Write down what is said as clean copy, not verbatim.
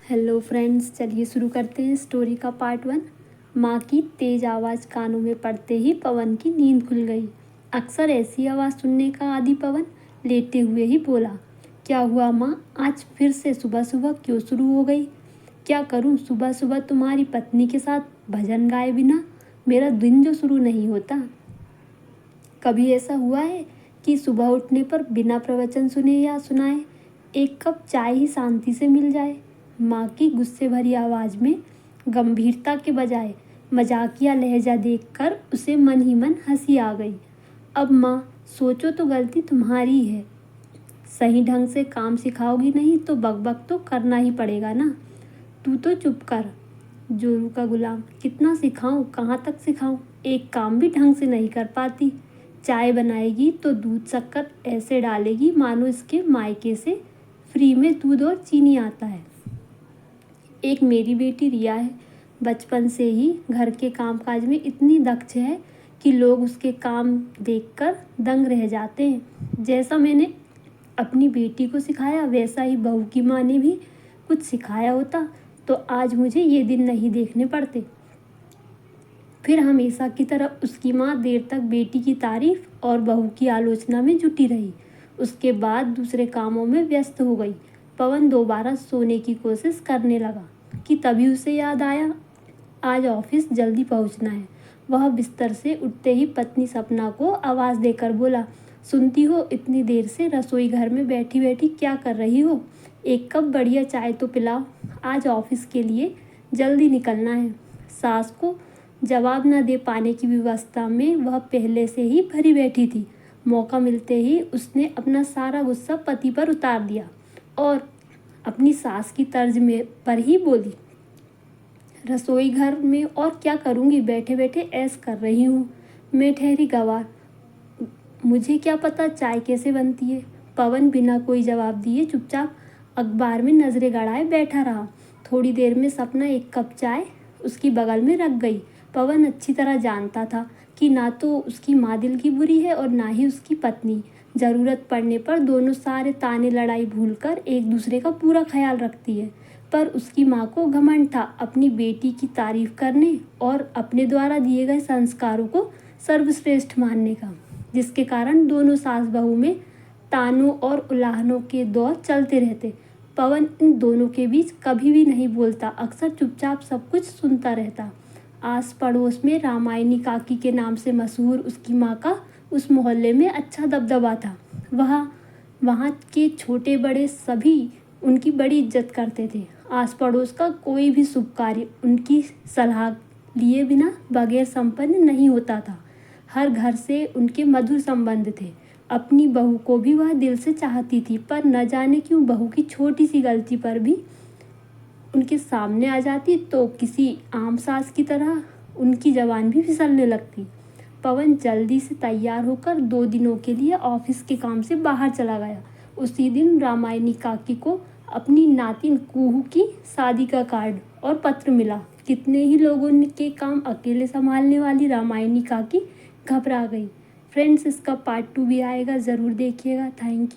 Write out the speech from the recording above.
Hello friends, चलिए शुरू करते हैं स्टोरी का पार्ट 1। माँ की तेज़ आवाज़ कानों में पड़ते ही पवन की नींद खुल गई। अक्सर ऐसी आवाज़ सुनने का आदी पवन लेटे हुए ही बोला, क्या हुआ माँ, आज फिर से सुबह सुबह क्यों शुरू हो गई? क्या करूँ, सुबह सुबह तुम्हारी पत्नी के साथ भजन गाए बिना मेरा दिन जो शुरू नहीं होता। कभी ऐसा हुआ है कि सुबह उठने पर बिना प्रवचन सुने या सुनाए एक कप चाय ही शांति से मिल जाए? माँ की गुस्से भरी आवाज़ में गंभीरता के बजाय मजाकिया लहजा देखकर उसे मन ही मन हंसी आ गई। अब माँ, सोचो तो गलती तुम्हारी है। सही ढंग से काम सिखाओगी नहीं तो बकबक तो करना ही पड़ेगा ना। तू तो चुप कर, जोरू का गुलाम। कितना सिखाऊं, कहाँ तक सिखाऊं? एक काम भी ढंग से नहीं कर पाती। चाय बनाएगी तो दूध शक्कर ऐसे डालेगी मानो इसके मायके से फ्री में दूध और चीनी आता है। एक मेरी बेटी रिया है, बचपन से ही घर के कामकाज में इतनी दक्ष है कि लोग उसके काम देखकर दंग रह जाते हैं। जैसा मैंने अपनी बेटी को सिखाया वैसा ही बहू की माँ ने भी कुछ सिखाया होता तो आज मुझे ये दिन नहीं देखने पड़ते। फिर हमेशा की तरह उसकी माँ देर तक बेटी की तारीफ और बहू की आलोचना में जुटी रही। उसके बाद दूसरे कामों में व्यस्त हो गई। पवन दोबारा सोने की कोशिश करने लगा कि तभी उसे याद आया, आज ऑफिस जल्दी पहुंचना है। वह बिस्तर से उठते ही पत्नी सपना को आवाज़ देकर बोला, सुनती हो, इतनी देर से रसोई घर में बैठी बैठी क्या कर रही हो? एक कप बढ़िया चाय तो पिलाओ, आज ऑफिस के लिए जल्दी निकलना है। सास को जवाब न दे पाने की व्यवस्था में वह पहले से ही भरी बैठी थी। मौका मिलते ही उसने अपना सारा गुस्सा पति पर उतार दिया और अपनी सास की तर्ज में पर ही बोली, रसोई घर में और क्या करूँगी, बैठे बैठे ऐश कर रही हूँ। मैं ठहरी गवार, मुझे क्या पता चाय कैसे बनती है। पवन बिना कोई जवाब दिए चुपचाप अखबार में नज़रें गड़ाए बैठा रहा। थोड़ी देर में सपना एक कप चाय उसकी बगल में रख गई। पवन अच्छी तरह जानता था कि ना तो उसकी माँ दिल की बुरी है और ना ही उसकी पत्नी। ज़रूरत पड़ने पर दोनों सारे ताने लड़ाई भूलकर एक दूसरे का पूरा ख्याल रखती है। पर उसकी माँ को घमंड था अपनी बेटी की तारीफ करने और अपने द्वारा दिए गए संस्कारों को सर्वश्रेष्ठ मानने का, जिसके कारण दोनों सास बहू में तानों और उलाहनों के दौर चलते रहते। पवन इन दोनों के बीच कभी भी नहीं बोलता, अक्सर चुपचाप सब कुछ सुनता रहता। आस पड़ोस में रामायणी काकी के नाम से मशहूर उसकी माँ का उस मोहल्ले में अच्छा दबदबा था। वहाँ के छोटे बड़े सभी उनकी बड़ी इज्जत करते थे। आस पड़ोस का कोई भी शुभ कार्य उनकी सलाह लिए बिना बगैर संपन्न नहीं होता था। हर घर से उनके मधुर संबंध थे। अपनी बहू को भी वह दिल से चाहती थी, पर न जाने क्यों बहू की छोटी सी गलती पर भी उनके सामने आ जाती तो किसी आम सास की तरह उनकी जबान भी फिसलने लगती। पवन जल्दी से तैयार होकर 2 दिनों के लिए ऑफिस के काम से बाहर चला गया। उसी दिन रामायणी काकी को अपनी नातिन कुहू की शादी का कार्ड और पत्र मिला। कितने ही लोगों के काम अकेले संभालने वाली रामायणी काकी घबरा गई। फ्रेंड्स, इसका पार्ट 2 भी आएगा, ज़रूर देखिएगा। Thank you.